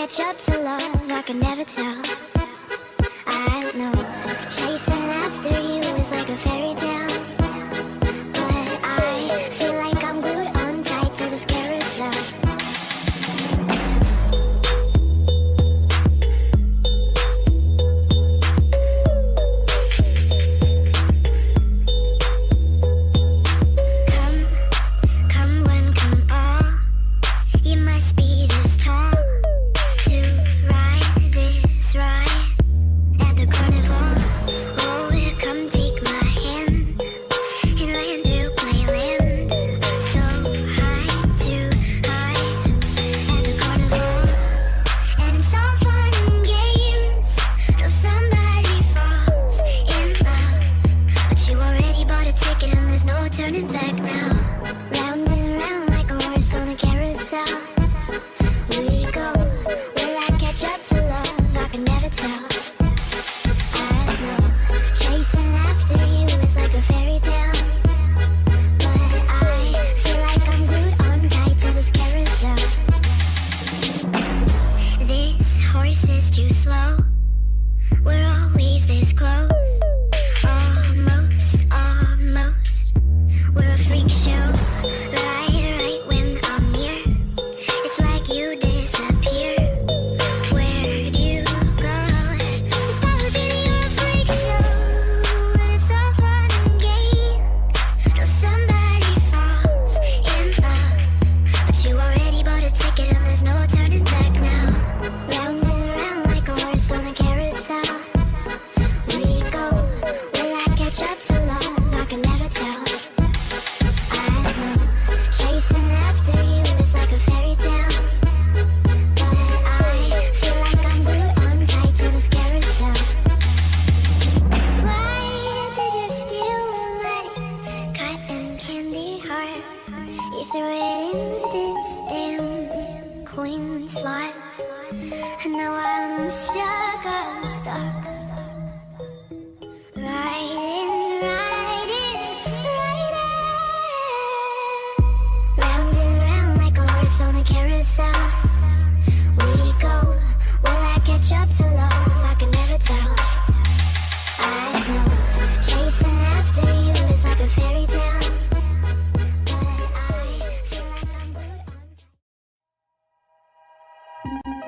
catch up to love, I could never tell. I know chasing after you is like a fairy tale, but I feel like I'm glued on tight to this carousel. Turning back now, round and round like a horse on a carousel. We go, will I catch up to love? I can never tell. I know, chasing after you is like a fairy tale, but I feel like I'm glued on tight to this carousel. This horse is too slow, we're always this close. Almost, we're a freak show, right when I'm near. It's like you disappear. Where'd you go? It's not a video, a freak show, and it's all fun and games till somebody falls in love. But you already bought a ticket and there's no turning back now. Round and round like a horse on a carousel. We go, will I catch up to love? I can never tell. Chasing after you is like a fairy tale, but I feel like I'm glued on tight to this carousel. Why did you steal my cotton candy heart? You threw it in this damn coin slot, and now I'm stuck. On a carousel, we go, will I catch up to love? I can never tell. I know, chasing after you is like a fairy tale, but I feel like I'm glued on.